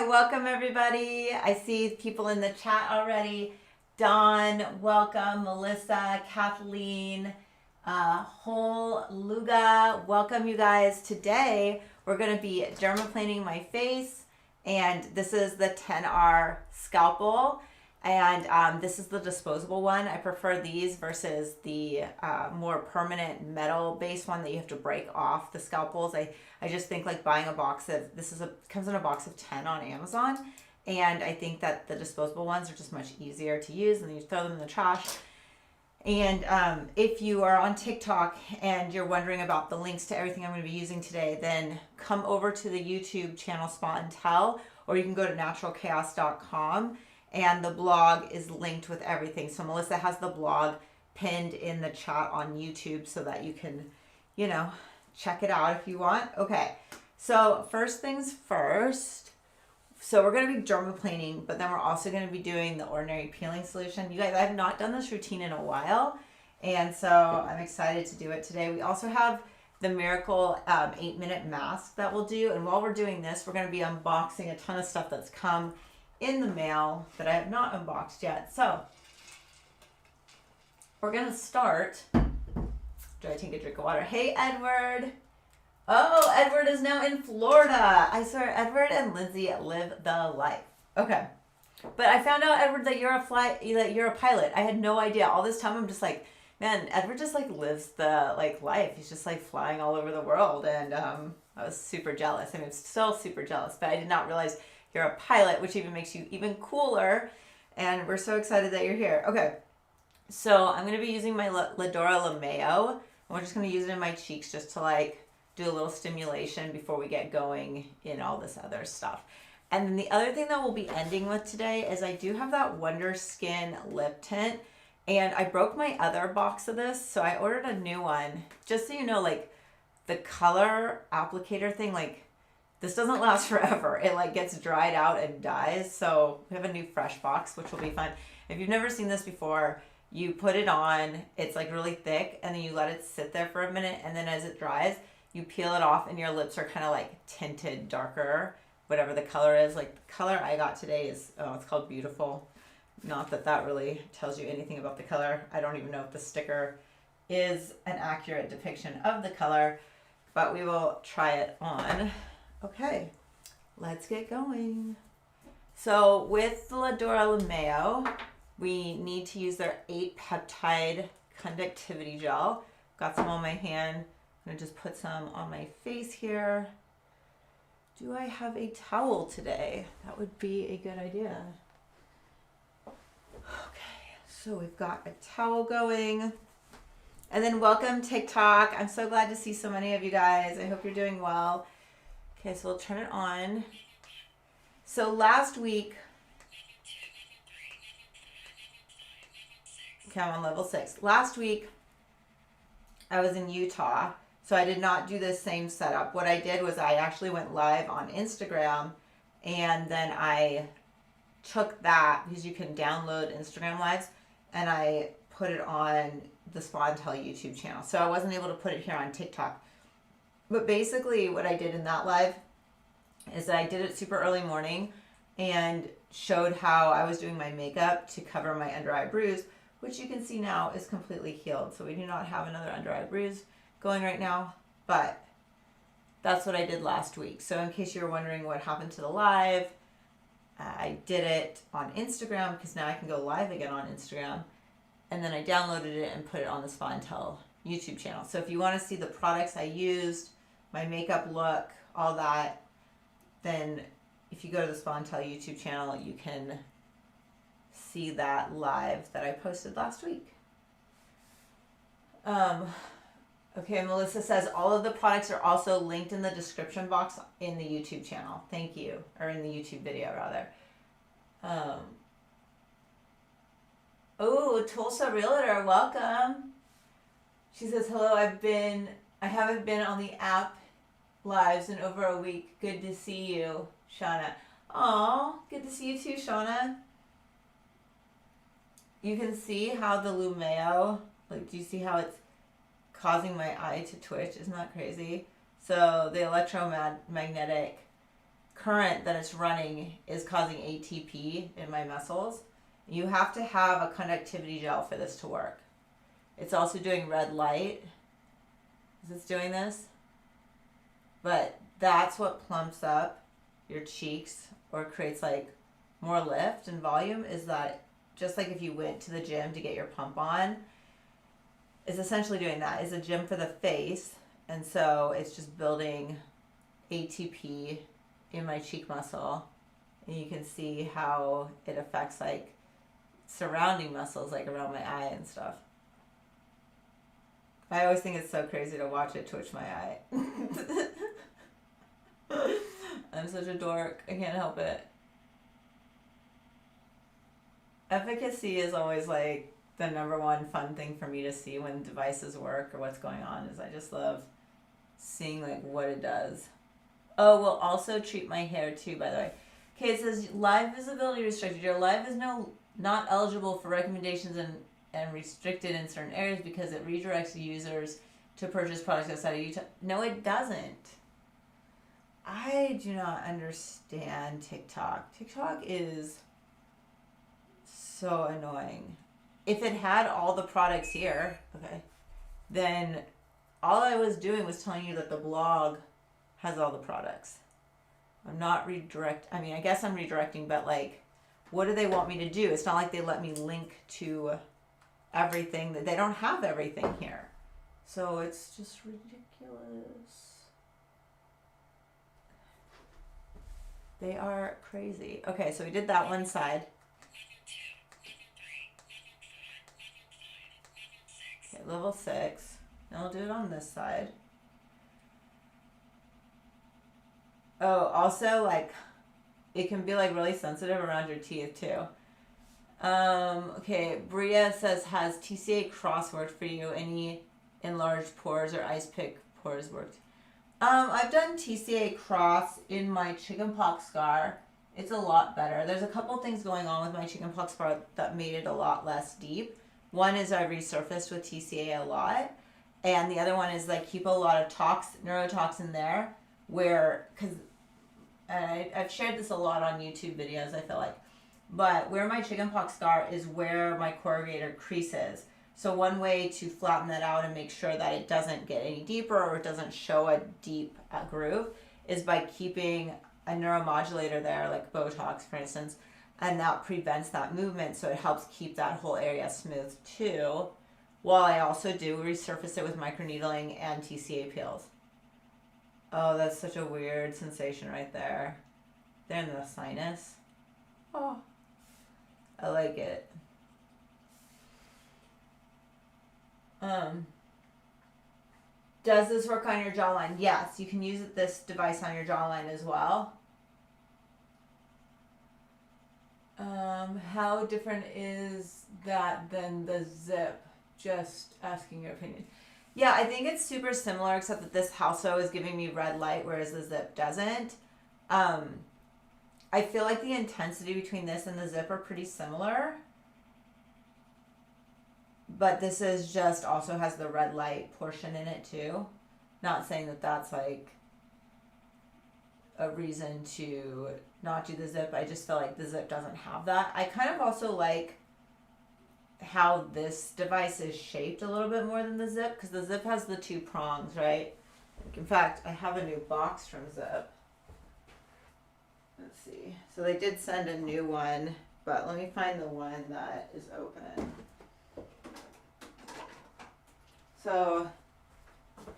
welcome everybody. I see people in the chat already. Don, welcome. Melissa, Kathleen, Whole Luga, welcome you guys. Today we're going to be dermaplaning my face, and this is the 10R scalpel, and this is the disposable one. I prefer these versus the more permanent metal based one that you have to break off the scalpels. I just think like buying a box of, comes in a box of 10 on Amazon, and I think that the disposable ones are just much easier to use, and you throw them in the trash. And if you are on TikTok and you're wondering about the links to everything I'm going to be using today, then come over to the YouTube channel Spot and Tell, or you can go to naturalchaos.com, and the blog is linked with everything. So Melissa has the blog pinned in the chat on YouTube so that you can, you know, check it out if you want. Okay, so first things first. So we're going to be dermaplaning, but then we're also going to be doing the ordinary peeling solution. You guys, I have not done this routine in a while, and so I'm excited to do it today. We also have the Miracle 8-minute mask that we'll do, and while we're doing this, we're going to be unboxing a ton of stuff that's come in the mail that I have not unboxed yet. So we're going to start. Do I take a drink of water? Hey, Edward. Oh, Edward is now in Florida. I swear, Edward and Lindsay live the life. Okay. But I found out, Edward, that you're a pilot. I had no idea. All this time I'm just like, man, Edward just like lives the like life. He's just like flying all over the world, and I was super jealous. I mean, I'm still super jealous, but I did not realize you're a pilot, which even makes you even cooler. And we're so excited that you're here. Okay. So I'm going to be using my Ladora Lameo, and we're just going to use it in my cheeks just to like do a little stimulation before we get going in all this other stuff. And then the other thing that we'll be ending with today is I do have that Wonder Skin lip tint, and I broke my other box of this, so I ordered a new one. Just so you know, like the color applicator thing, like this doesn't last forever. It like gets dried out and dies. So we have a new fresh box, which will be fun. If you've never seen this before, you put it on, it's like really thick, and then you let it sit there for a minute, and then as it dries, you peel it off, and your lips are kind of like tinted darker, whatever the color is. Like the color I got today is, it's called Beautiful. Not that that really tells you anything about the color. I don't even know if the sticker is an accurate depiction of the color, but we will try it on. Okay, let's get going. So with the Ladora Lameo, we need to use their 8-peptide conductivity gel. Got some on my hand. I'm going to just put some on my face here. Do I have a towel today? That would be a good idea. Okay, so we've got a towel going. And then welcome TikTok. I'm so glad to see so many of you guys. I hope you're doing well. Okay, so we'll turn it on. So last week, okay, I'm on level 6. Last week, I was in Utah. So I did not do the same setup. What I did was I actually went live on Instagram, and then I took that, because you can download Instagram lives, and I put it on the Spot and Tell YouTube channel. So I wasn't able to put it here on TikTok. But basically what I did in that live is I did it super early morning and showed how I was doing my makeup to cover my under eye bruise, which you can see now is completely healed. So we do not have another under eye bruise going right now, but that's what I did last week. So in case you're wondering what happened to the live, I did it on Instagram, because now I can go live again on Instagram, and then I downloaded it and put it on the Spot and Tell YouTube channel. So if you want to see the products I used, my makeup look, all that, then if you go to the Spot and Tell YouTube channel, you can see that live that I posted last week. Okay, Melissa says all of the products are also linked in the description box in the YouTube channel. Thank you. Or in the YouTube video, rather. Oh, Tulsa Realtor, welcome. She says, hello, I haven't been on the app lives in over a week. Good to see you, Shauna. Aw, good to see you too, Shauna. You can see how the Lumeo, like, do you see how it's causing my eye to twitch? Isn't that crazy? So the electromagnetic current that it's running is causing ATP in my muscles. You have to have a conductivity gel for this to work. It's also doing red light. Is this doing this? But that's what plumps up your cheeks or creates like more lift and volume, is that just like if you went to the gym to get your pump on, it's essentially doing that. It's a gym for the face, and so it's just building ATP in my cheek muscle, and you can see how it affects like surrounding muscles like around my eye and stuff. I always think it's so crazy to watch it twitch my eye. I'm such a dork. I can't help it. Efficacy is always like the number one fun thing for me to see when devices work or what's going on, is I just love seeing like what it does. Oh, we'll also treat my hair too, by the way. Okay, it says live visibility restricted. Your live is not eligible for recommendations and restricted in certain areas because it redirects users to purchase products outside of Utah. No, it doesn't. I do not understand TikTok. TikTok is so annoying. If it had all the products here, okay, then all I was doing was telling you that the blog has all the products. I'm not I guess I'm redirecting, but like, what do they want me to do? It's not like they let me link to everything. That they don't have everything here. So it's just ridiculous. They are crazy. Okay, so we did that one side. Okay, level 6. Now we'll do it on this side. Oh, also, like, it can be, like, really sensitive around your teeth, too. Okay, Bria says, has TCA Cross worked for you? Any enlarged pores or ice pick pores worked? I've done TCA Cross in my chickenpox scar. It's a lot better. There's a couple things going on with my chickenpox scar that made it a lot less deep. One is I resurfaced with TCA a lot. And the other one is like keep a lot of neurotoxin there, where, because I've shared this a lot on YouTube videos, I feel like. But where my chickenpox scar is where my corrugator creases. So one way to flatten that out and make sure that it doesn't get any deeper or it doesn't show a deep groove is by keeping a neuromodulator there, like Botox, for instance, and that prevents that movement, so it helps keep that whole area smooth too, while I also do resurface it with microneedling and TCA peels. Oh, that's such a weird sensation right there. They're in the sinus. Oh, I like it. Does this work on your jawline? Yes, you can use this device on your jawline as well. How different is that than the zip? Just asking your opinion. Yeah, I think it's super similar, except that this Halso is giving me red light, whereas the zip doesn't. I feel like the intensity between this and the zip are pretty similar. But this is just also has the red light portion in it too. Not saying that that's like a reason to not do the zip. I just feel like the zip doesn't have that. I kind of also like how this device is shaped a little bit more than the zip, because the zip has the 2 prongs, right? Like, in fact, I have a new box from Zip. Let's see. So they did send a new one, but let me find the one that is open. So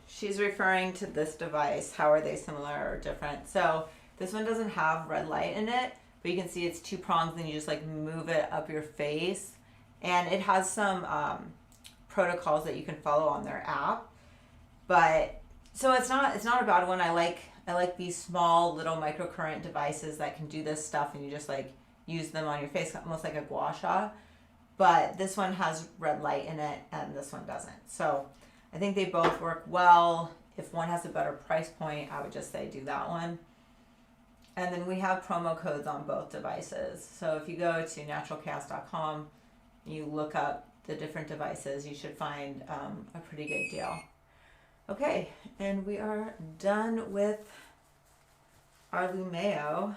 she's referring to this device. How are they similar or different? So this one doesn't have red light in it, but you can see it's 2 prongs, and you just like move it up your face. And it has some protocols that you can follow on their app. But so it's not a bad one. I like these small little microcurrent devices that can do this stuff, and you just like use them on your face, almost like a gua sha. But this one has red light in it, and this one doesn't. So I think they both work well. If one has a better price point, I would just say do that one. And then we have promo codes on both devices. So if you go to naturalchaos.com, you look up the different devices, you should find a pretty good deal. Okay, and we are done with our Lumeo.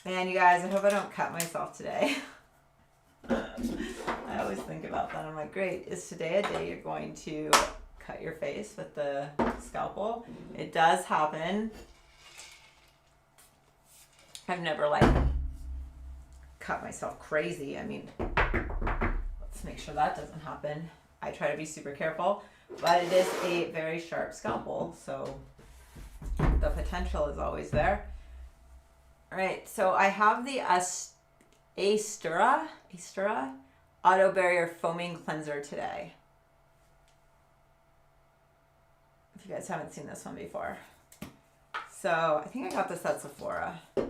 Man, you guys, I hope I don't cut myself today. I always think about that. I'm like, great, is today a day you're going to cut your face with the scalpel? It does happen. I've never like cut myself crazy. I mean, let's make sure that doesn't happen. I try to be super careful, but it is a very sharp scalpel, so the potential is always there. All right, so I have the Astura Auto Barrier Foaming Cleanser today. If you guys haven't seen this one before. So I think I got this at Sephora. So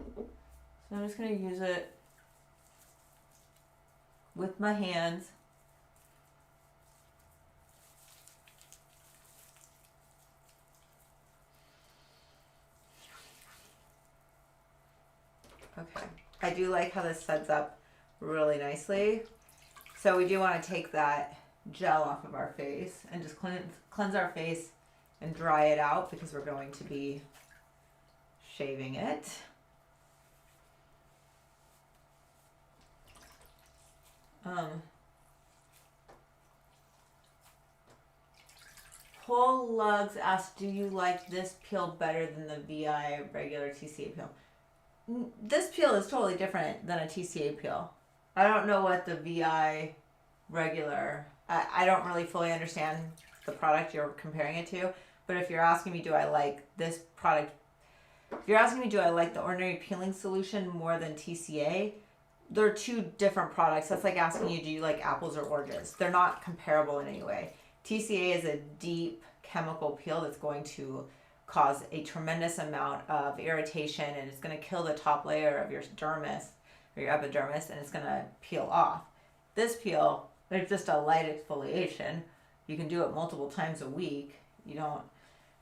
I'm just going to use it with my hands. Okay, I do like how this sets up really nicely. So we do want to take that gel off of our face and just cleanse our face and dry it out because we're going to be shaving it. Paul Lugs asked, do you like this peel better than the VI regular TCA peel? This peel is totally different than a TCA peel. I don't know what the VI regular, I don't really fully understand the product you're comparing it to, but if you're asking me, do I like this product, if you're asking me, do I like the ordinary peeling solution more than TCA, they're two different products. That's like asking you, do you like apples or oranges? They're not comparable in any way. TCA is a deep chemical peel that's going to cause a tremendous amount of irritation, and it's going to kill the top layer of your dermis or your epidermis, and it's going to peel off. This peel, it's just a light exfoliation. You can do it multiple times a week. You don't,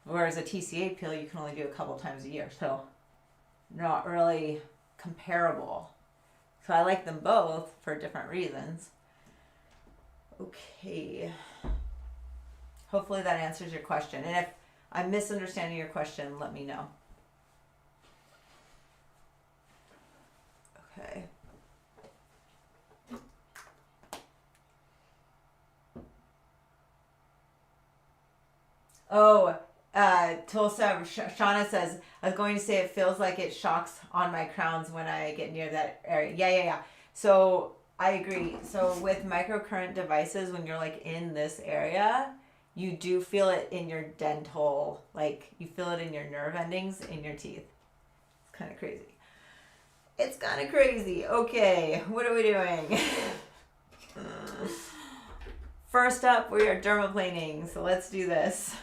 whereas a TCA peel, you can only do a couple times a year. So not really comparable. So I like them both for different reasons. Okay. Hopefully that answers your question. And if I'm misunderstanding your question, let me know. Okay. Oh, Tulsa, Shauna says, I was going to say it feels like it shocks on my crowns when I get near that area. Yeah. So I agree. So with microcurrent devices, when you're like in this area, you do feel it in your dental, like you feel it in your nerve endings in your teeth. It's kind of crazy. It's kind of crazy. Okay, what are we doing? First up, we are dermaplaning, so let's do this.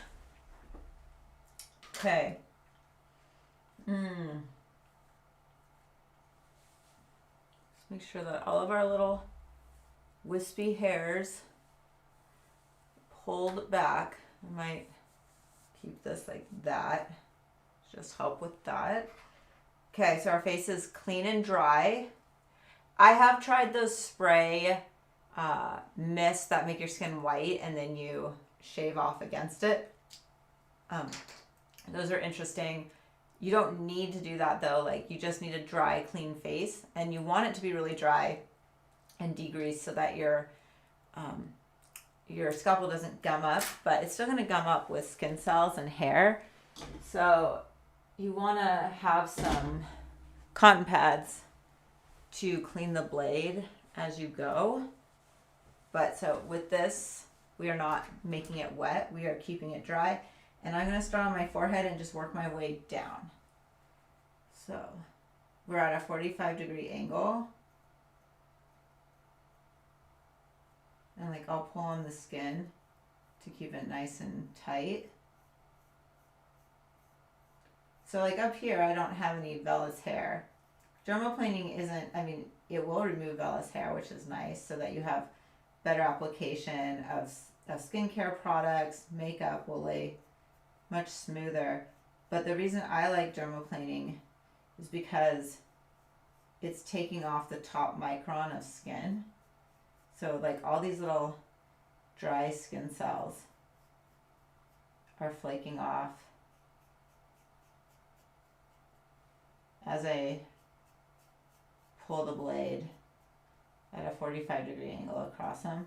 Okay. Just make sure that all of our little wispy hairs pulled back. I might keep this like that. Just help with that. Okay, so our face is clean and dry. I have tried those spray mists that make your skin white and then you shave off against it. Those are interesting. You don't need to do that though. Like you just need a dry, clean face, and you want it to be really dry and degreased so that your scalpel doesn't gum up, but it's still going to gum up with skin cells and hair. So you want to have some cotton pads to clean the blade as you go. But so with this, we are not making it wet. We are keeping it dry. And I'm going to start on my forehead and just work my way down. So we're at a 45-degree angle. And like I'll pull on the skin to keep it nice and tight. So like up here, I don't have any vellus hair. Dermaplaning isn't, I mean, it will remove vellus hair, which is nice, so that you have better application of skincare products. Makeup will lay much smoother. But the reason I like dermaplaning is because it's taking off the top micron of skin. So like all these little dry skin cells are flaking off. as I pull the blade at a 45-degree angle across him.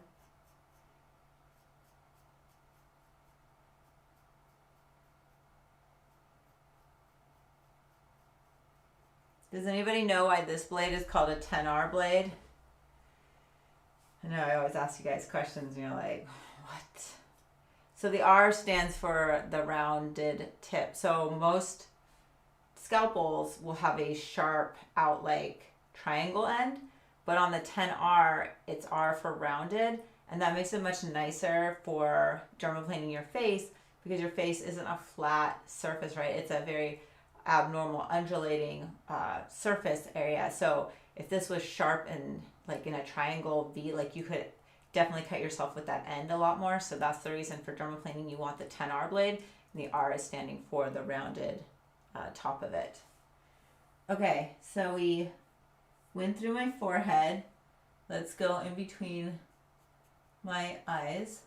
Does anybody know why this blade is called a 10R blade? I know I always ask you guys questions and you're like, what? So the R stands for the rounded tip. So most scalpels will have a sharp out like triangle end, but on the 10R, it's R for rounded, and that makes it much nicer for dermaplaning your face because your face isn't a flat surface, right? It's a very abnormal undulating surface area. So if this was sharp and like in a triangle V, like you could definitely cut yourself with that end a lot more. So that's the reason for dermaplaning you want the 10R blade, and the R is standing for the rounded top of it. Okay, so we went through my forehead. Let's go in between my eyes.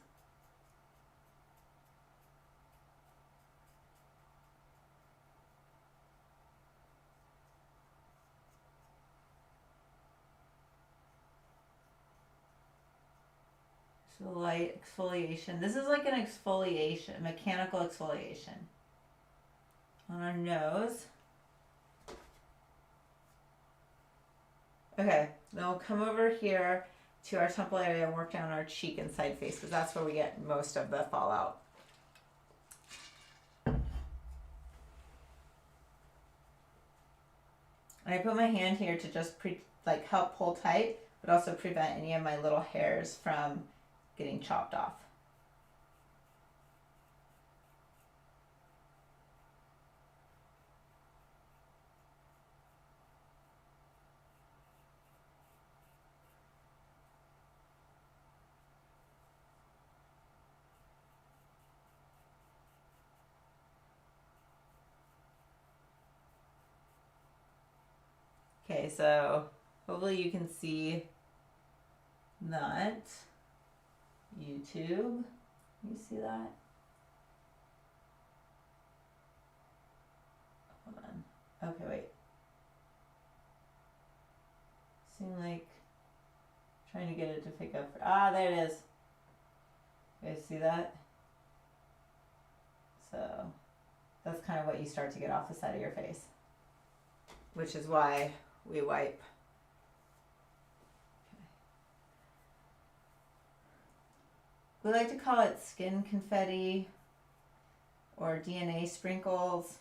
So light exfoliation. This is like an exfoliation, mechanical exfoliation on our nose. Okay, then we'll come over here to our temple area and work down our cheek and side face because that's where we get most of the fallout. And I put my hand here to just help pull tight, but also prevent any of my little hairs from getting chopped off. Okay, so hopefully you can see that. YouTube, you see that? Hold on. Okay, wait. Seem like trying to get it to pick up. Ah, there it is. You guys see that? So that's kind of what you start to get off the side of your face, which is why we wipe. We like to call it skin confetti or DNA sprinkles.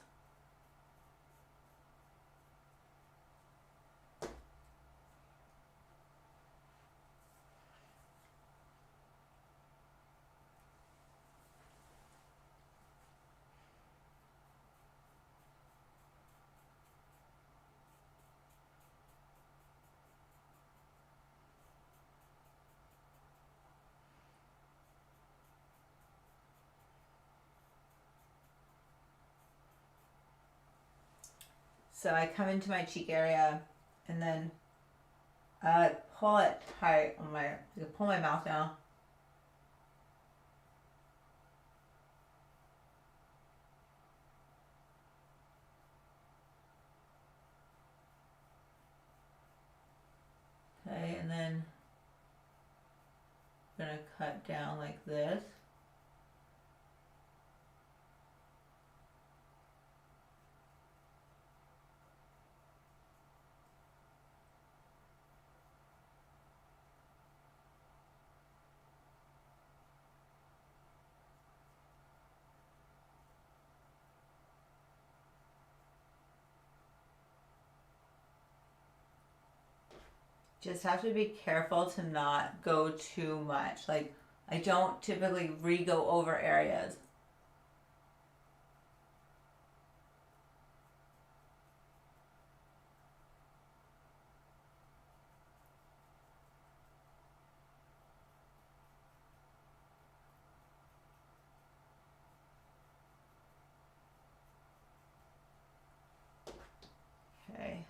So I come into my cheek area and then pull it tight on pull my mouth down. Okay, and then I'm gonna cut down like this. Just have to be careful to not go too much. Like, I don't typically re-go over areas. Okay.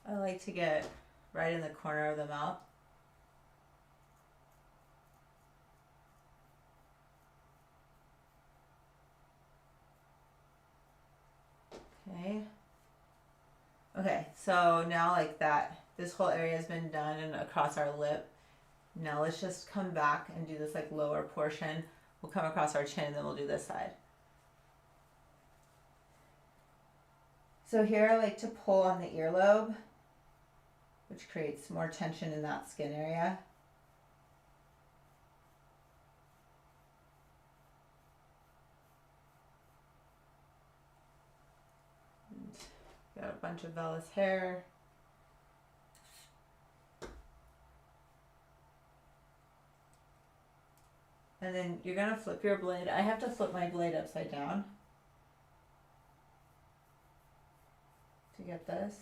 I like to get right in the corner of the mouth. Okay. Okay, so now like that, this whole area has been done and across our lip. Now let's just come back and do this like lower portion. We'll come across our chin and then we'll do this side. So here I like to pull on the earlobe, which creates more tension in that skin area. And got a bunch of vellus hair. And then you're gonna flip your blade. I have to flip my blade upside down to get this.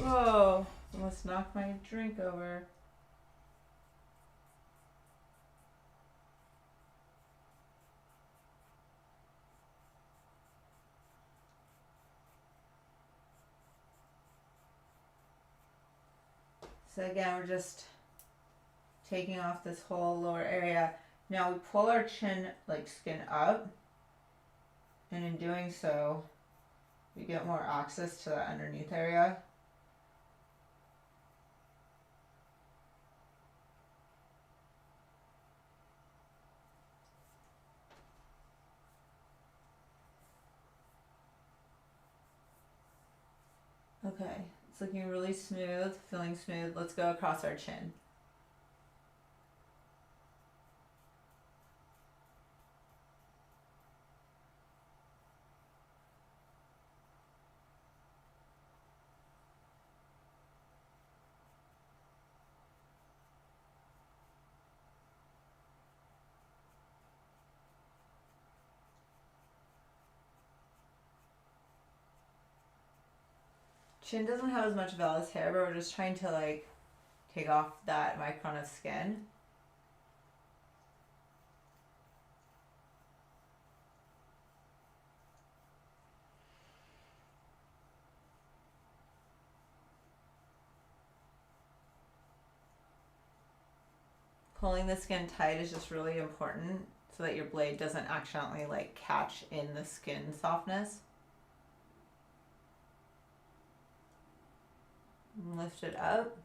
Whoa, almost knocked my drink over. So again, we're just taking off this whole lower area. Now we pull our chin like skin up, and in doing so, we get more access to that underneath area. Okay, it's looking really smooth, feeling smooth. Let's go across our chin. Chin doesn't have as much vellus hair, but we're just trying to like take off that micron of skin. Pulling the skin tight is just really important so that your blade doesn't accidentally like catch in the skin softness. Lift it up.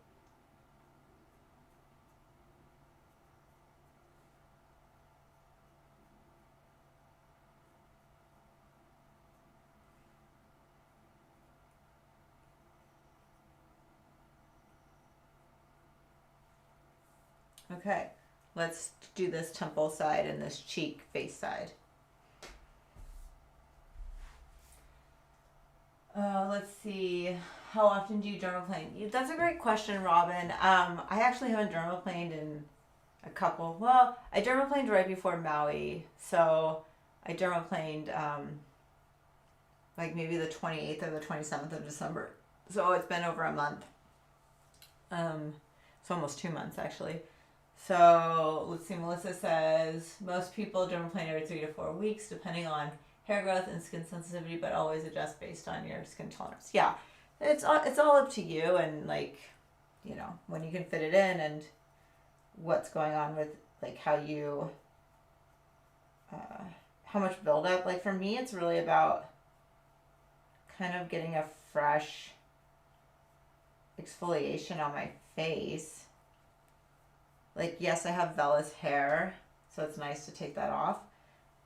Okay, let's do this temple side and this cheek face side. Let's see. How often do you dermaplane? That's a great question, Robin. I actually haven't dermaplaned in a couple. Well, I dermaplaned right before Maui, so I dermaplaned like maybe the 28th or the 27th of December. So it's been over a month. It's almost 2 months actually. So let's see. Melissa says most people dermaplane every 3 to 4 weeks, depending on hair growth and skin sensitivity, but always adjust based on your skin tolerance. Yeah, it's all up to you and like, you know, when you can fit it in and what's going on with like how you, how much buildup. Like for me, it's really about kind of getting a fresh exfoliation on my face. Like, yes, I have vellus hair, so it's nice to take that off,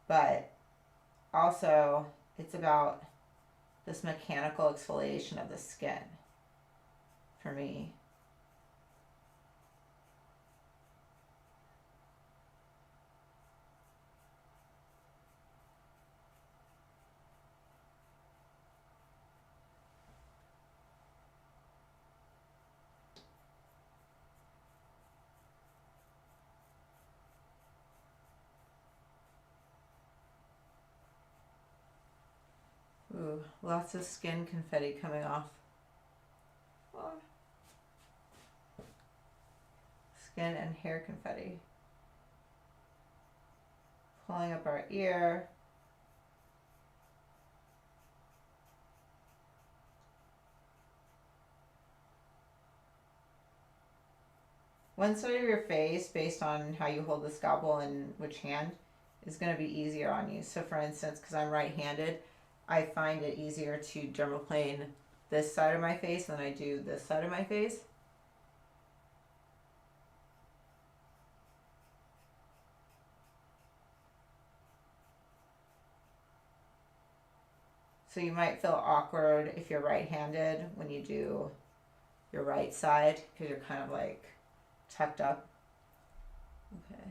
but also it's about this mechanical exfoliation of the skin for me. Ooh, lots of skin confetti coming off. Oh. Skin and hair confetti. Pulling up our ear. one side of your face, based on how you hold the scalpel and which hand, is going to be easier on you. So for instance, because I'm right-handed, I find it easier to dermaplane this side of my face than I do this side of my face. So you might feel awkward if you're right-handed when you do your right side because you're kind of like tucked up. Okay.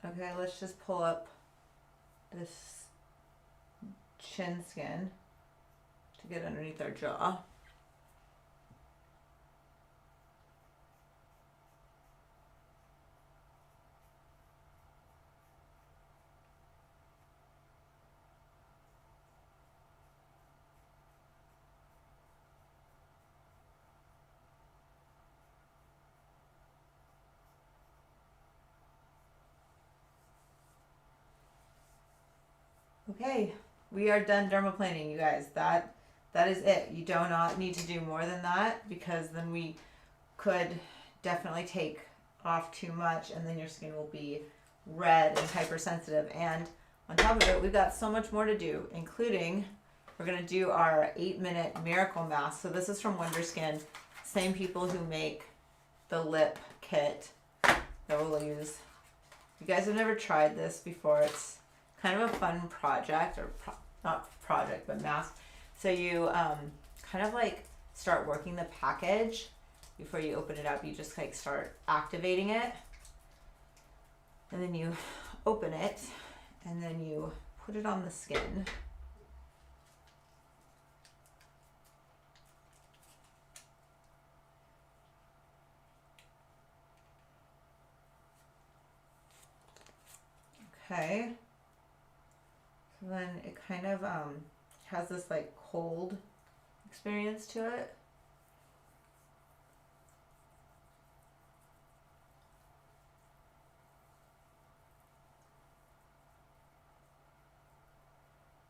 Okay, let's just pull up this chin skin to get underneath our jaw. Okay, we are done dermaplaning, you guys. That is it. You do not need to do more than that because then we could definitely take off too much and then your skin will be red and hypersensitive. And on top of it, we've got so much more to do, including we're going to do our 8-minute miracle mask. So this is from Wonder Skin, same people who make the lip kit that we'll use. You guys have never tried this before. It's kind of a fun project, or not project, but mask. So you kind of like start working the package before you open it up. You just like start activating it, and then you open it, and then you put it on the skin. Okay. So then it kind of has this like cold experience to it.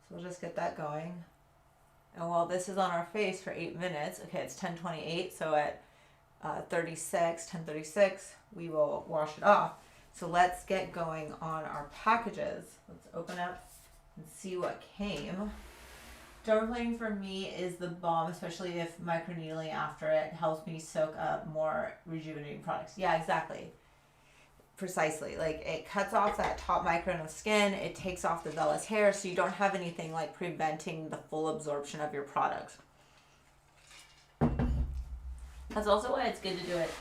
So we'll just get that going. And while this is on our face for 8 minutes, okay, it's 10:28, so at 10:36, we will wash it off. So let's get going on our packages. Let's open up and see what came. Dermaplaning for me is the bomb, especially if microneedling after it helps me soak up more rejuvenating products. Yeah, exactly. Precisely. Like it cuts off that top micron of skin, it takes off the vellus hair, so you don't have anything like preventing the full absorption of your products. That's also why it's good to do it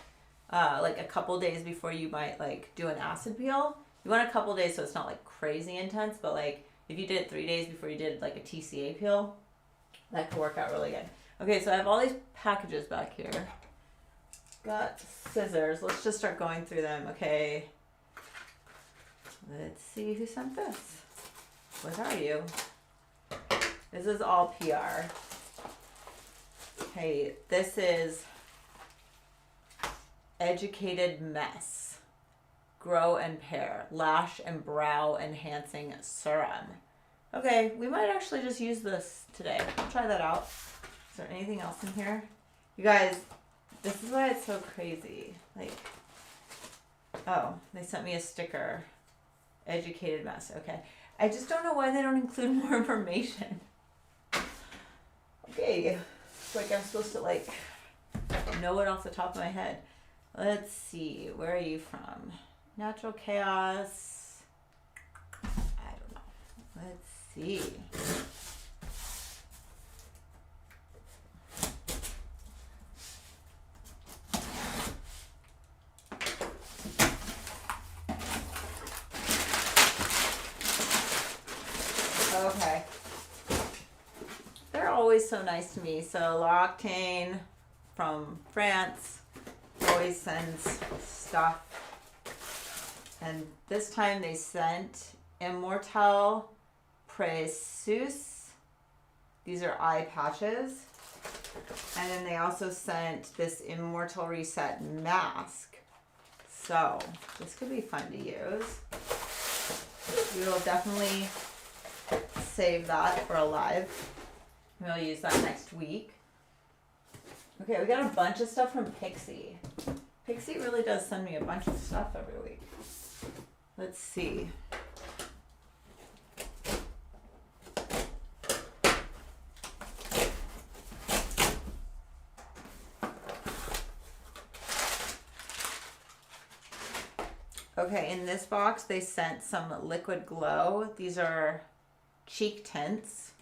like a couple days before you might like do an acid peel. You want a couple days so it's not like crazy intense, but like if you did it 3 days before you did like a TCA peel, that could work out really good. Okay, so I have all these packages back here. Got scissors. Let's just start going through them. Okay. Let's see who sent this. What are you? This is all PR. Okay, this is Educated Mess Grow and Pair Lash and Brow Enhancing Serum. Okay, we might actually just use this today. I'll try that out. Is there anything else in here? You guys, This is why it's so crazy. Like, oh, they sent me a sticker. Educated mess. Okay. I just don't know why they don't include more information. Okay. It's like I'm supposed to like know it off the top of my head. Let's see. Where are you from? Natural Chaos. I don't know. Let's see. Okay. They're always so nice to me. So L'Octane from France always sends stuff. And this time they sent Immortelle Précieux. These are eye patches. And then they also sent this Immortelle Reset mask. So this could be fun to use. We will definitely save that for a live. We'll use that next week. Okay, we got a bunch of stuff from Pixie. Pixie really does send me a bunch of stuff every week. Let's see. Okay, in this box they sent some Liquid Glow. These are cheek tints.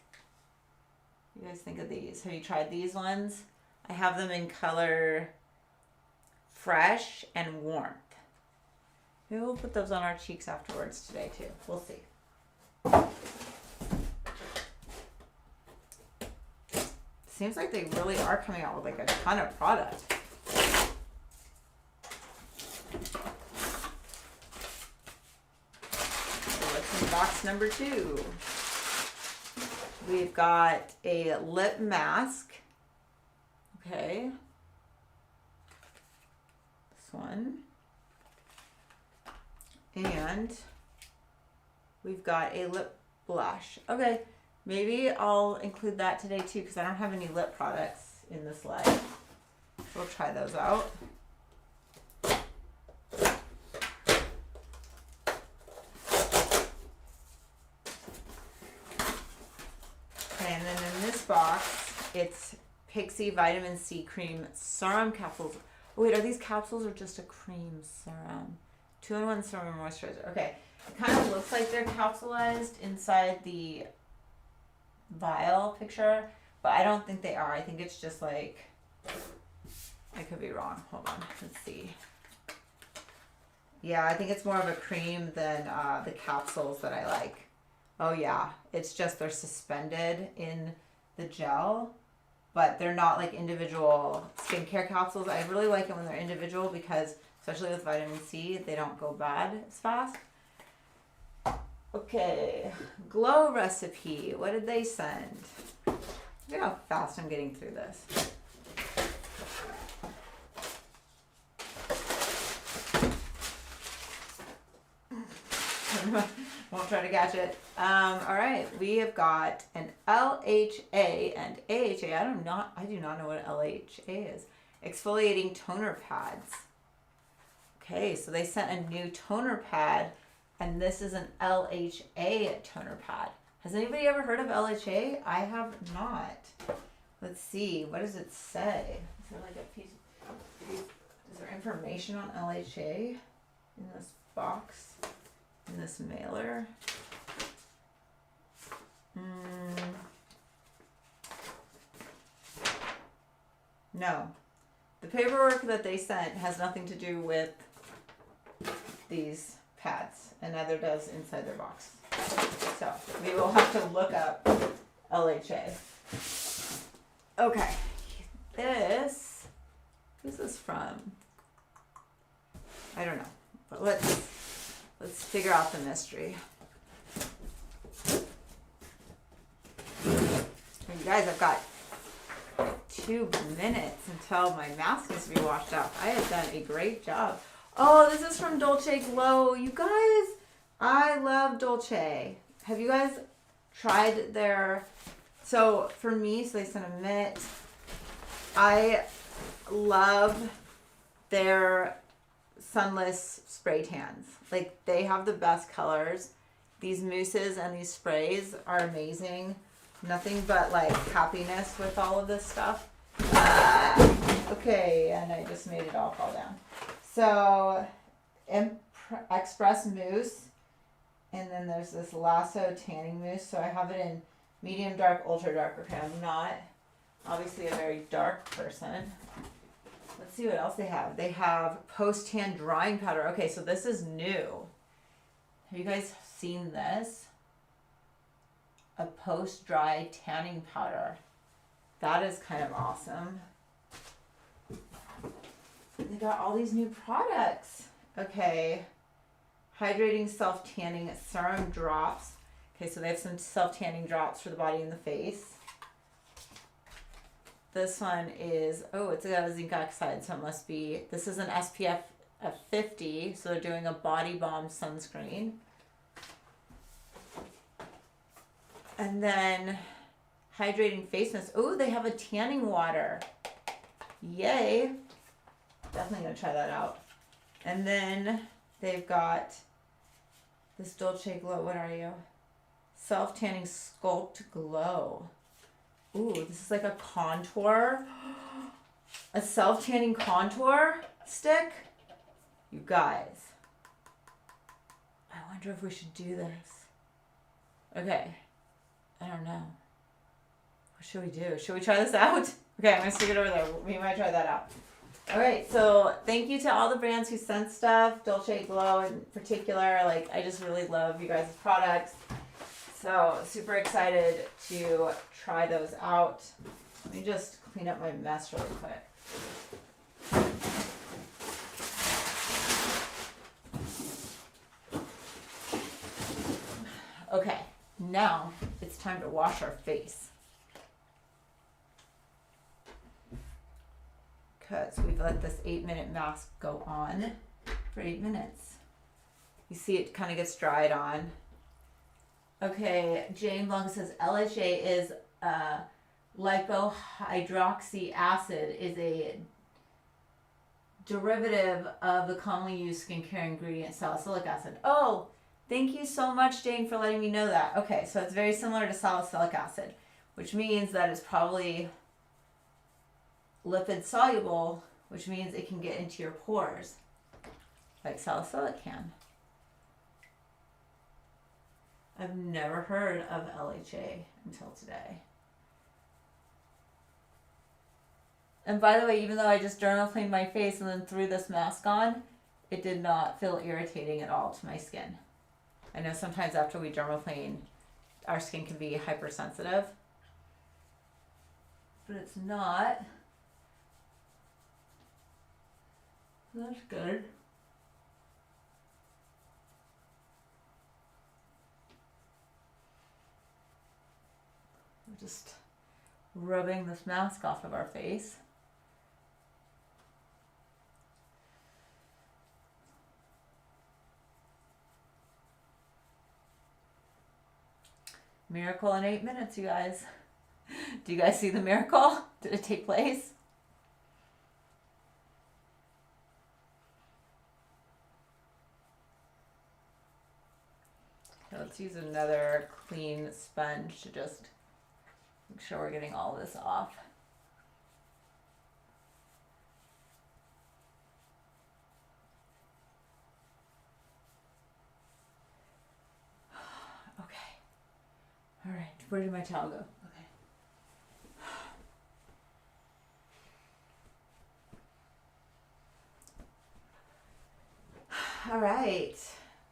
What do you guys think of these? Have you tried these ones? I have them in color Fresh and Warmth. Maybe we'll put those on our cheeks afterwards today too. We'll see. Seems like they really are coming out with like a ton of product. So what's in box number 2? We've got a lip mask. Okay. This one. And we've got a lip blush. Okay. Maybe I'll include that today too because I don't have any lip products in this live. We'll try those out. And then in this box, it's Pixie Vitamin C Cream Serum Capsules. Oh, wait, are these capsules or just a cream serum? 2-in-1 serum moisturizer. Okay, it kind of looks like they're capsulized inside the vial picture, but I don't think they are. I think it's just like, I could be wrong. Hold on, let's see. Yeah, I think it's more of a cream than the capsules that I like. Oh yeah, it's just they're suspended in the gel, but they're not like individual skincare capsules. I really like it when they're individual because, especially with vitamin C, they don't go bad as fast. Okay, glow recipe. What did they send? Look at how fast I'm getting through this. Won't try to catch it. All right, we have got an LHA and AHA. I do not know what LHA is. Exfoliating toner pads. Okay, so they sent a new toner pad, and this is an LHA toner pad. Has anybody ever heard of LHA? I have not. Let's see. What does it say? Is there like a piece? Is there information on LHA in this box? In this mailer? No. The paperwork that they sent has nothing to do with these pads, and neither does inside their box. So we will have to look up LHA. Okay. Who's this from? I don't know. But let's figure out the mystery. You guys, I've got 2 minutes until my mask needs to be washed out. I have done a great job. Oh, this is from Dolce Glow. You guys, I love Dolce. Have you guys tried their... So for me, so they sent a mitt. I love their sunless spray tans. Like, they have the best colors. These mousses and these sprays are amazing. Nothing but like happiness with all of this stuff. Okay, and I just made it all fall down. So, Express Mousse, and then there's this Lasso Tanning Mousse. So I have it in medium dark, ultra dark. Okay, I'm not obviously a very dark person. Let's see what else they have. They have post tan drying powder. Okay, so this is new. Have you guys seen this? A post dry tanning powder. That is kind of awesome. They got all these new products. Okay. Hydrating self tanning serum drops. Okay, so they have some self tanning drops for the body and the face. This one is, oh, it's a zinc oxide, so it must be, this is an SPF of 50, so they're doing a body balm sunscreen. And then hydrating face mist. Oh, they have a tanning water. Yay. Definitely gonna try that out. And then they've got this Dolce Glow. What are you? Self tanning sculpt glow. Ooh, this is like a contour. A self tanning contour stick. You guys. I wonder if we should do this. Okay. I don't know. What should we do? Should we try this out? Okay, I'm gonna stick it over there. We might try that out. All right, so thank you to all the brands who sent stuff. Dolce Glow in particular. Like, I just really love you guys' products. So super excited to try those out. Let me just clean up my mess really quick. Okay, now it's time to wash our face. Because we've let this 8-minute mask go on for 8 minutes. You see it kind of gets dried on. Okay, Jane Blanc says LHA is lipohydroxy acid, is a derivative of the commonly used skincare ingredient salicylic acid. Oh, thank you so much, Jane, for letting me know that. Okay, so it's very similar to salicylic acid, which means that it's probably lipid soluble, which means it can get into your pores like salicylic can. I've never heard of LHA until today. And by the way, even though I just dermaplaned my face and then threw this mask on, it did not feel irritating at all to my skin. I know sometimes after we dermaplane, our skin can be hypersensitive, but it's not. That's good. We're just rubbing this mask off of our face. Miracle in 8 minutes, you guys. Do you guys see the miracle? Did it take place? Let's use another clean sponge to just make sure we're getting all this off. Okay. All right. Where did my towel go? Okay. All right.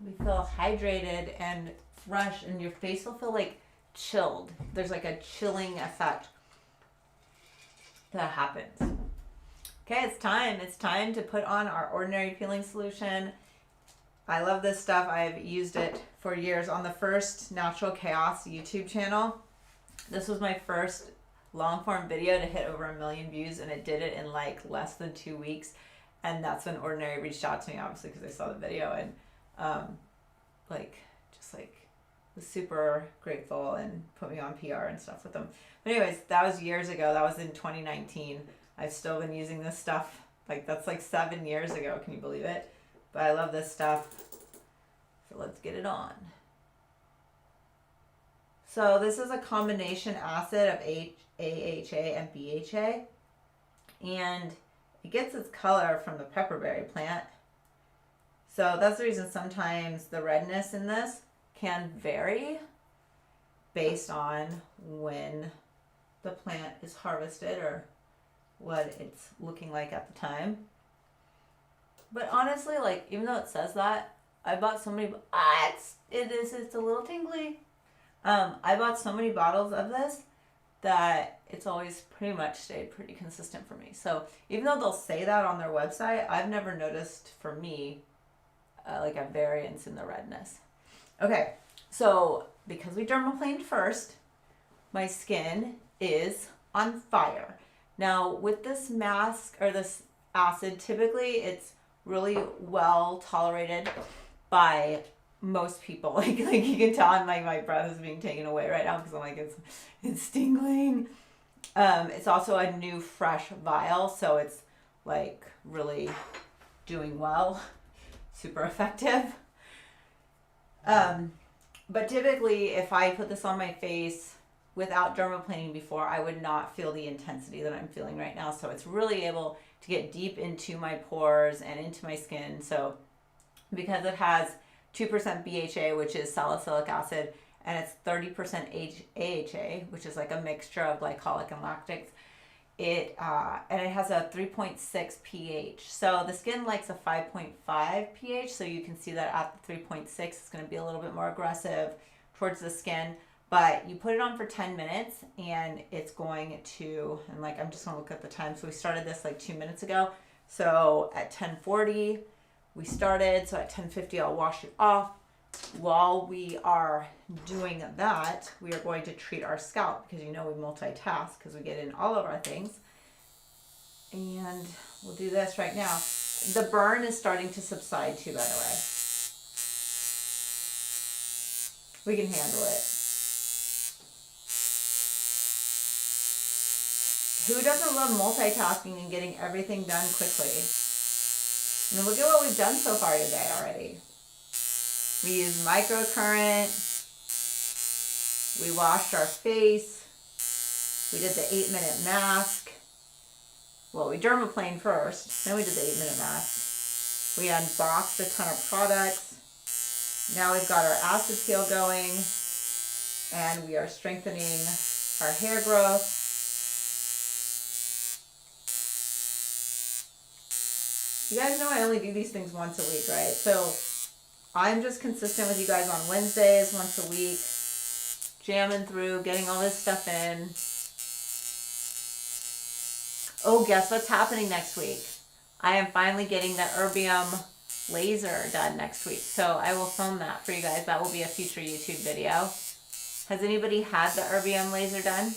We feel hydrated and fresh, and your face will feel like chilled. There's like a chilling effect that happens. Okay, it's time. It's time to put on our Ordinary Peeling Solution. I love this stuff. I've used it for years on the first Natural Chaos YouTube channel. This was my first long form video to hit over 1 million views, and it did it in like less than 2 weeks. And that's when Ordinary reached out to me, obviously, because they saw the video, and was super grateful and put me on PR and stuff with them. But anyways, that was years ago. That was in 2019. I've still been using this stuff. Like, that's like 7 years ago. Can you believe it? But I love this stuff. So let's get it on. So this is a combination acid of AHA and BHA. And it gets its color from the pepperberry plant. So that's the reason sometimes the redness in this can vary based on when the plant is harvested or what it's looking like at the time. But honestly, like, even though it says that, I bought so many, it's a little tingly. I bought so many bottles of this that it's always pretty much stayed pretty consistent for me. So even though they'll say that on their website, I've never noticed for me like a variance in the redness. Okay, so because we dermaplaned first, my skin is on fire. Now with this mask or this acid, typically it's really well tolerated by most people. Like you can tell I'm like, my breath is being taken away right now because I'm like, it's tingling. It's also a new fresh vial, so it's like really doing well, super effective. But typically if I put this on my face without dermaplaning before, I would not feel the intensity that I'm feeling right now. So it's really able to get deep into my pores and into my skin. So because it has 2% BHA, which is salicylic acid, and it's 30% AHA, which is like a mixture of glycolic and lactics, and it has a 3.6 pH. So the skin likes a 5.5 pH, so you can see that at the 3.6 it's going to be a little bit more aggressive towards the skin. But you put it on for 10 minutes and it's going to, and like I'm just going to look at the time. So we started this like 2 minutes ago. So at 10:40 we started. So at 10:50 I'll wash it off. While we are doing that, we are going to treat our scalp because you know we multitask because we get in all of our things. And we'll do this right now. The burn is starting to subside too, by the way. We can handle it. Who doesn't love multitasking and getting everything done quickly? I mean, look at what we've done so far today already. We used microcurrent. We washed our face. We did the 8-minute mask. Well, we dermaplaned first, then we did the 8-minute mask. We unboxed a ton of products. Now we've got our acid peel going, and we are strengthening our hair growth. You guys know I only do these things once a week, right? So I'm just consistent with you guys on Wednesdays, once a week, jamming through, getting all this stuff in. Oh, guess what's happening next week? I am finally getting the erbium laser done next week. So I will film that for you guys. That will be a future YouTube video. Has anybody had the erbium laser done?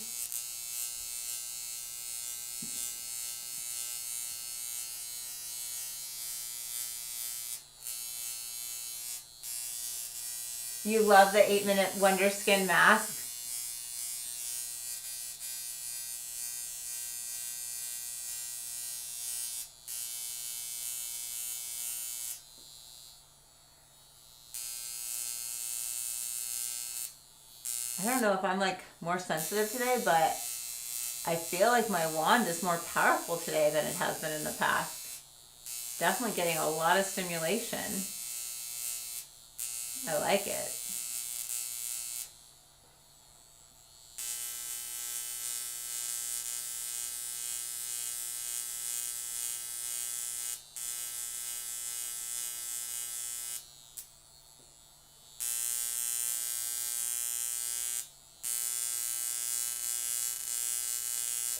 You love the 8-minute Wonder Skin mask? I don't know if I'm like more sensitive today, but I feel like my wand is more powerful today than it has been in the past. Definitely getting a lot of stimulation. I like it.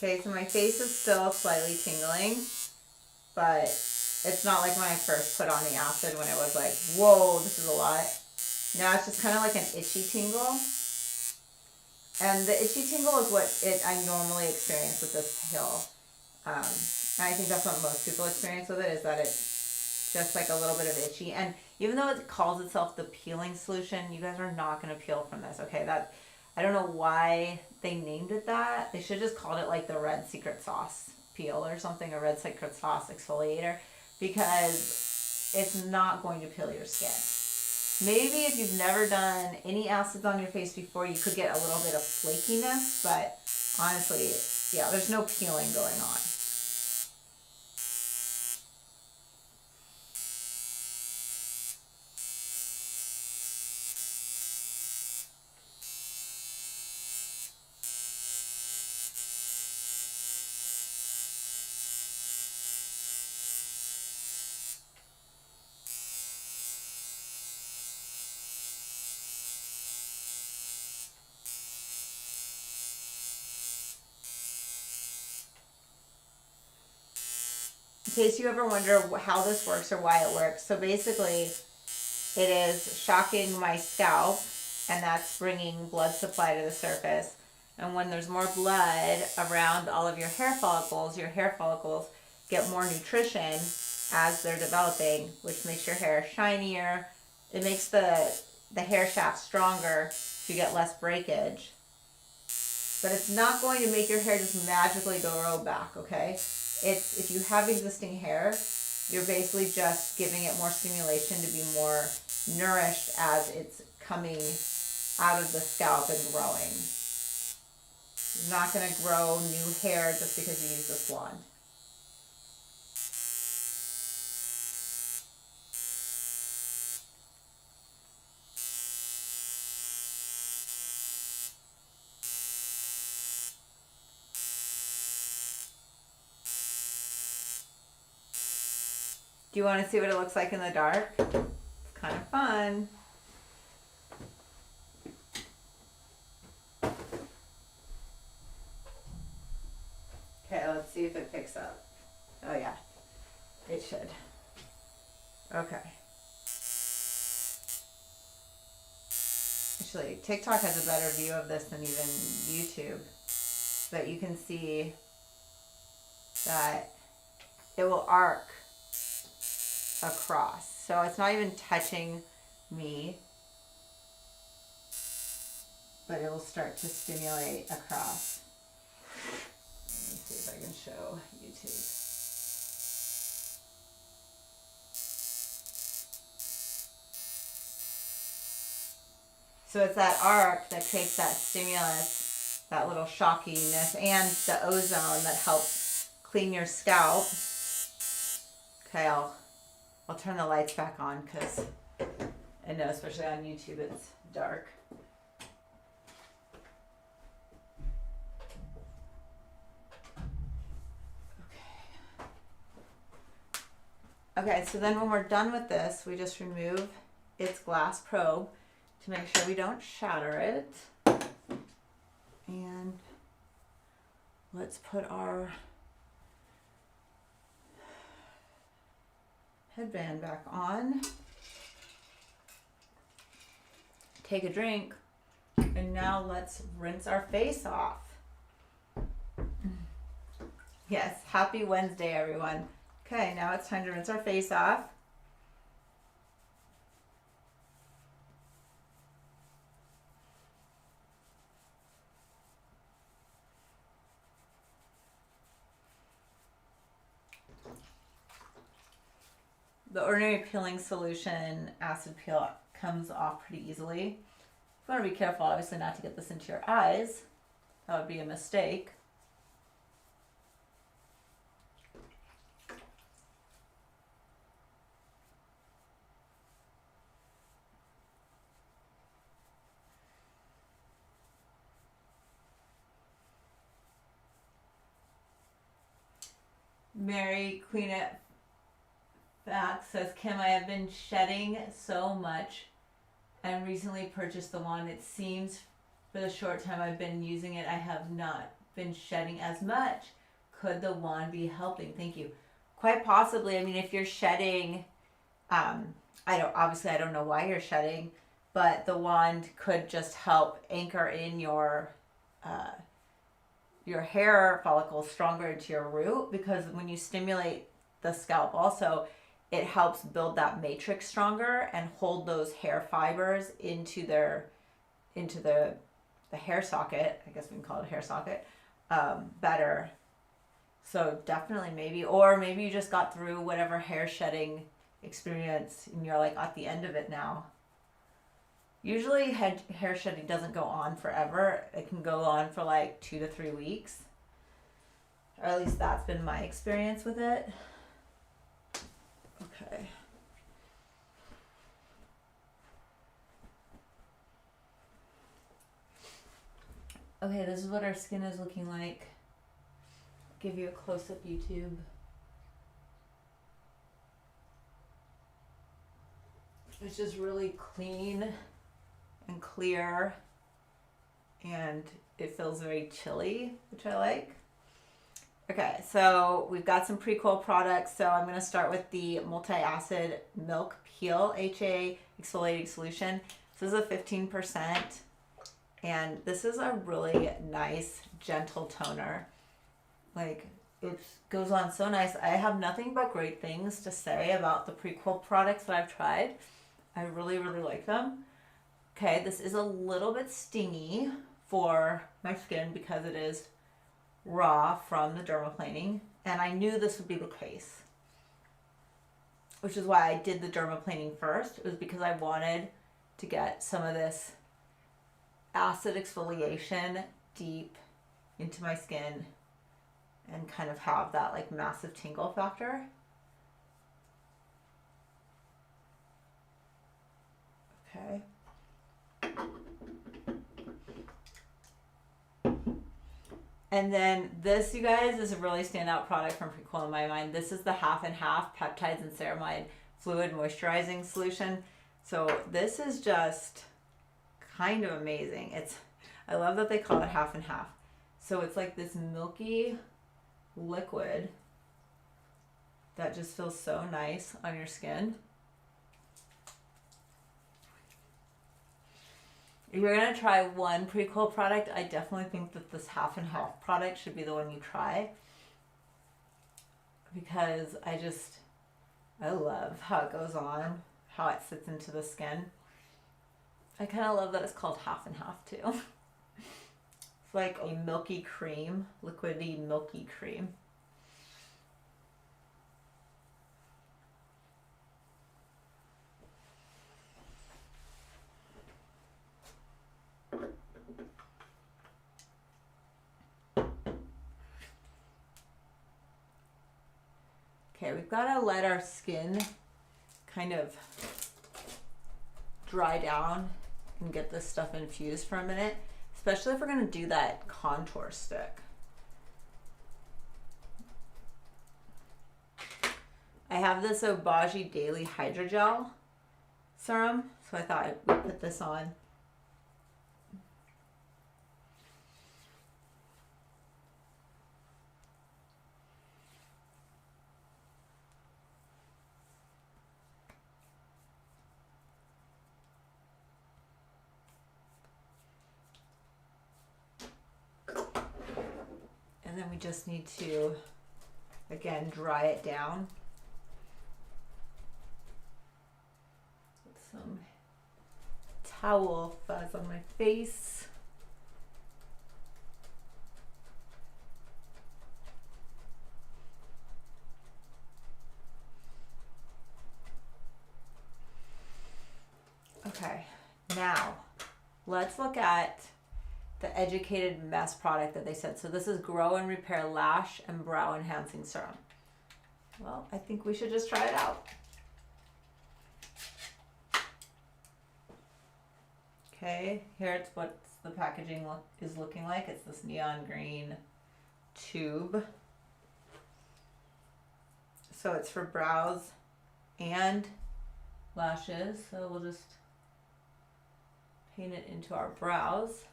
Okay, so my face is still slightly tingling, but it's not like when I first put on the acid when it was like, whoa, this is a lot. Now it's just kind of like an itchy tingle. And the itchy tingle is what I normally experience with this pill. And I think that's what most people experience with it, is that it's just like a little bit of itchy. And even though it calls itself the peeling solution, you guys are not going to peel from this, okay? I don't know why they named it that. They should have just called it like the red secret sauce peel or something, a red citrus sauce exfoliator, because it's not going to peel your skin. Maybe if you've never done any acids on your face before, you could get a little bit of flakiness, but honestly, yeah, there's no peeling going on. In case you ever wonder how this works or why it works, so basically it is shocking my scalp, and that's bringing blood supply to the surface. And when there's more blood around all of your hair follicles get more nutrition as they're developing, which makes your hair shinier. It makes the hair shaft stronger, so you get less breakage. But it's not going to make your hair just magically grow back, okay? It's, if you have existing hair, you're basically just giving it more stimulation to be more nourished as it's coming out of the scalp and growing. You're not going to grow new hair just because you use this wand. Do you want to see what it looks like in the dark? It's kind of fun. Okay, let's see if it picks up. Oh yeah, it should. Okay. Actually, TikTok has a better view of this than even YouTube. But you can see that it will arc across. So it's not even touching me, but it will start to stimulate across. Let me see if I can show YouTube. So it's that arc that creates that stimulus, that little shockiness, and the ozone that helps clean your scalp. Okay, I'll turn the lights back on because I know, especially on YouTube, it's dark. Okay, so then when we're done with this, we just remove its glass probe to make sure we don't shatter it. And let's put our headband back on. Take a drink, and now let's rinse our face off. Yes, happy Wednesday, everyone. Okay, now it's time to rinse our face off. The Ordinary Peeling Solution acid peel comes off pretty easily. You want to be careful, obviously, not to get this into your eyes. That would be a mistake. Mary Queen at Fact says, Kim, I have been shedding so much and recently purchased the wand. It seems for the short time I've been using it, I have not been shedding as much. Could the wand be helping? Thank you. Quite possibly. I mean, if you're shedding, I don't know why you're shedding, but the wand could just help anchor in your hair follicles stronger into your root, because when you stimulate the scalp also, it helps build that matrix stronger and hold those hair fibers into the hair socket, I guess we can call it a hair socket, better. So definitely maybe, or maybe you just got through whatever hair shedding experience and you're like at the end of it now. Usually hair shedding doesn't go on forever. It can go on for like 2 to 3 weeks. Or at least that's been my experience with it. Okay. Okay, this is what our skin is looking like. Give you a close-up, YouTube. It's just really clean and clear, and it feels very chilly, which I like. Okay, so we've got some pre-cool products. So I'm going to start with the multi-acid milk peel BHA exfoliating solution. This is a 15%, and this is a really nice gentle toner. Like, it goes on so nice. I have nothing but great things to say about the pre-cool products that I've tried. I really, really like them. Okay, this is a little bit stingy for my skin because it is raw from the dermaplaning, and I knew this would be the case, which is why I did the dermaplaning first. It was because I wanted to get some of this acid exfoliation deep into my skin and kind of have that like massive tingle factor. Okay. And then this, you guys, is a really standout product from Precool in my mind. This is the half and half peptides and ceramide fluid moisturizing solution. So this is just kind of amazing. I love that they call it half and half. So it's like this milky liquid that just feels so nice on your skin. If you're going to try one Precool product, I definitely think that this half and half product should be the one you try, because I love how it goes on, how it sits into the skin. I kind of love that it's called half and half too. It's like a milky cream, liquidy milky cream. Okay, we've got to let our skin kind of dry down and get this stuff infused for a minute, especially if we're going to do that contour stick. I have this Obagi Daily Hydrogel Serum, so I thought I'd put this on. And then we just need to, again, dry it down. Put some towel fuzz on my face. Okay, now let's look at the Educated Mess product that they said. So this is Grow and Repair Lash and Brow Enhancing Serum. Well, I think we should just try it out. Okay, here it's what the packaging is looking like. It's this neon green tube. So it's for brows and lashes. So we'll just paint it into our brows.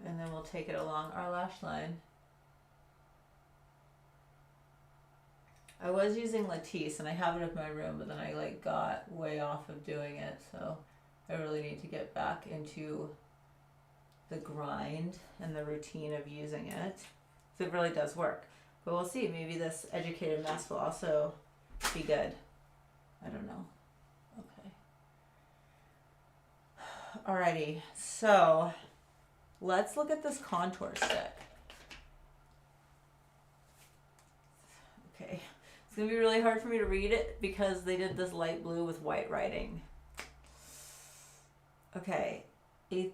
And then we'll take it along our lash line. I was using Latisse and I have it in my room, but then I got way off of doing it. So I really need to get back into the grind and the routine of using it. So it really does work. But we'll see, maybe this Educated Mess will also be good. I don't know. Alrighty, so let's look at this contour stick. Okay, it's gonna be really hard for me to read it because they did this light blue with white writing. Okay, a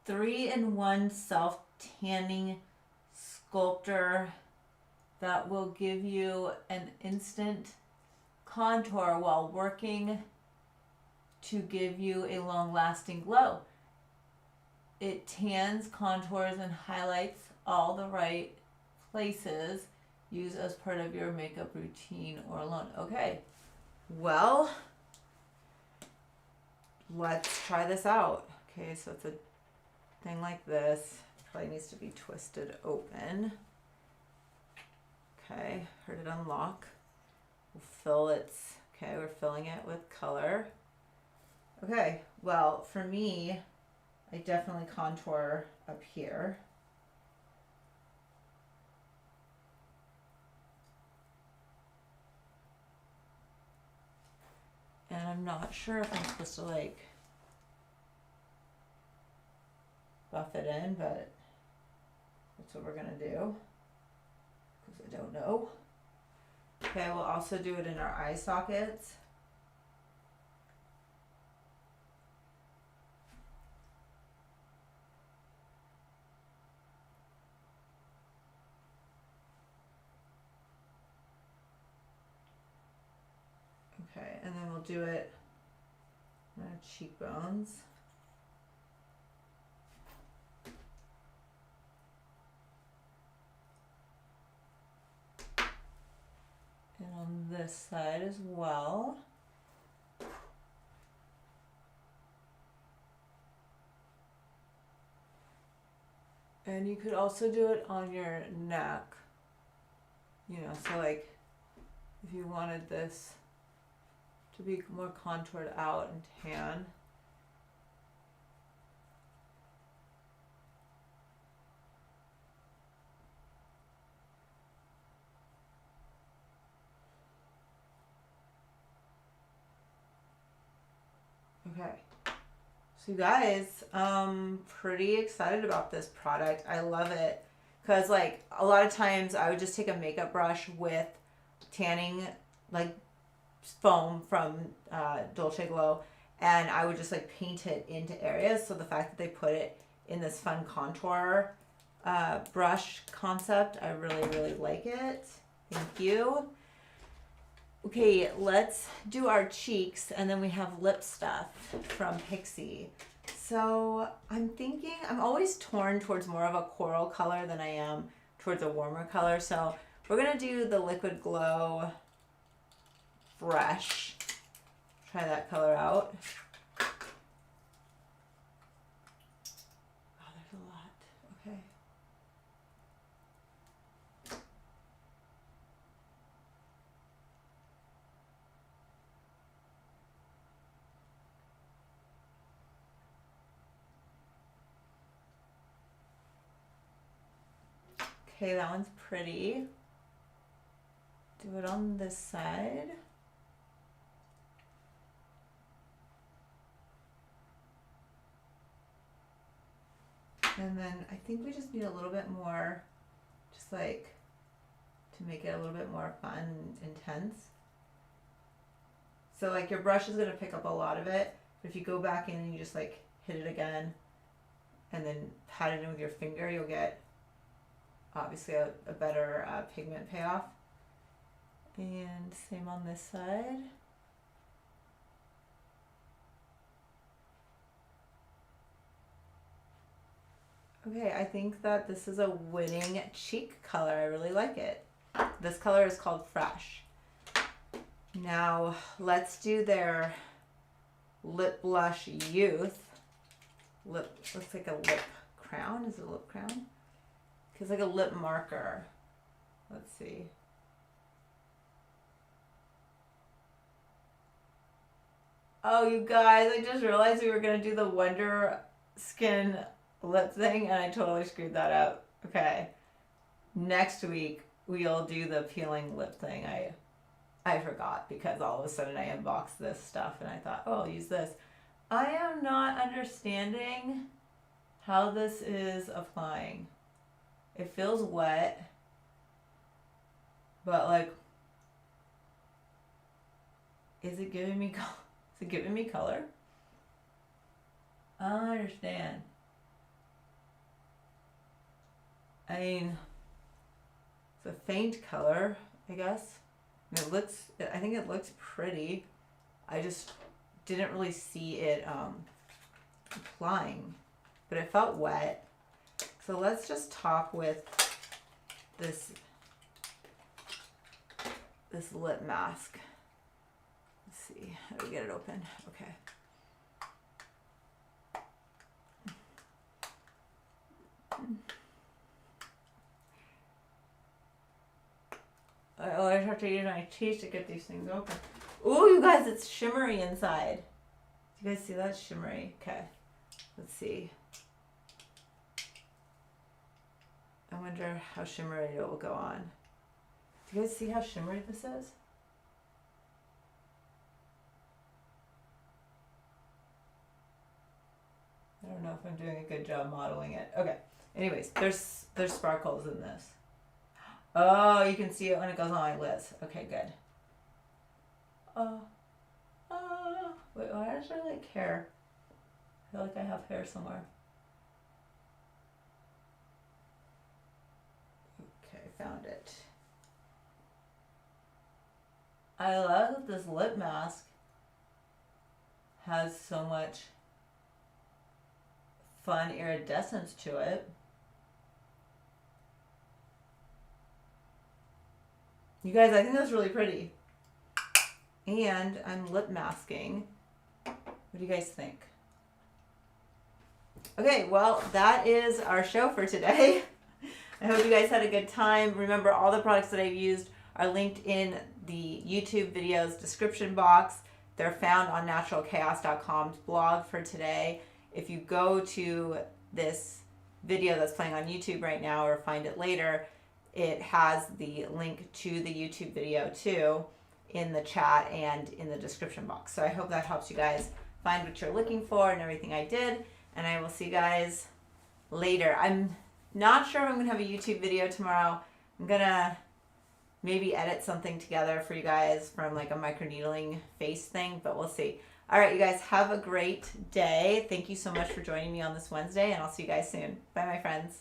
3-in-1 self-tanning sculptor that will give you an instant contour while working to give you a long-lasting glow. It tans, contours, and highlights all the right places. Use as part of your makeup routine or alone. Okay, well, let's try this out. Okay, so it's a thing like this. Probably needs to be twisted open. Okay, heard it unlock. We'll fill it. Okay, we're filling it with color. Okay, well, for me, I definitely contour up here. And I'm not sure if I'm supposed to like buff it in, but that's what we're gonna do because I don't know. Okay, we'll also do it in our eye sockets. Okay, and then we'll do it on our cheekbones. And on this side as well. And you could also do it on your neck. You know, so like if you wanted this to be more contoured out and tan. Okay, so you guys, pretty excited about this product. I love it because like a lot of times I would just take a makeup brush with tanning like foam from Dolce Glow and I would just like paint it into areas. So the fact that they put it in this fun contour brush concept, I really, really like it. Thank you. Okay, let's do our cheeks and then we have lip stuff from Pixi. So I'm thinking, I'm always torn towards more of a coral color than I am towards a warmer color. So we're gonna do the Liquid Glow Fresh. Try that color out. Oh, there's a lot, okay. Okay, that one's pretty. Do it on this side. And then I think we just need a little bit more, just like to make it a little bit more fun and intense. So like your brush is gonna pick up a lot of it, but if you go back in and you just like hit it again and then pat it in with your finger, you'll get obviously a better pigment payoff. And same on this side. Okay, I think that this is a winning cheek color. I really like it. This color is called Fresh. Now let's do their Lip Blush Youth. Looks like a lip crown. Is it a lip crown? It's like a lip marker. Let's see. Oh, you guys, I just realized we were gonna do the Wonder Skin lip thing and I totally screwed that up. Okay. Next week we'll do the peeling lip thing. I forgot because all of a sudden I unboxed this stuff and I thought, oh, I'll use this. I am not understanding how this is applying. It feels wet, but like, is it giving me color? I don't understand. I mean, it's a faint color, I guess. I think it looks pretty. I just didn't really see it applying, but it felt wet. So let's just top with this lip mask. Let's see, how do we get it open? Okay. I always have to use my teeth to get these things open. Ooh, you guys, it's shimmery inside. Do you guys see that? Shimmery. Okay. Let's see. I wonder how shimmery it will go on. Do you guys see how shimmery this is? I don't know if I'm doing a good job modeling it. Okay. Anyways, there's sparkles in this. Oh, you can see it when it goes on my lids. Okay, good. Wait, why is there like hair? I feel like I have hair somewhere. Okay, found it. I love that this lip mask has so much fun iridescence to it. You guys, I think that's really pretty. And I'm lip masking. What do you guys think? Okay, well, that is our show for today. I hope you guys had a good time. Remember, all the products that I've used are linked in the YouTube videos description box. They're found on naturalchaos.com's blog for today. If you go to this video that's playing on YouTube right now or find it later, it has the link to the YouTube video too in the chat and in the description box. So I hope that helps you guys find what you're looking for and everything I did. And I will see you guys later. I'm not sure if I'm going to have a YouTube video tomorrow. I'm going to maybe edit something together for you guys from like a microneedling face thing, but we'll see. All right, you guys, have a great day. Thank you so much for joining me on this Wednesday, and I'll see you guys soon. Bye, my friends.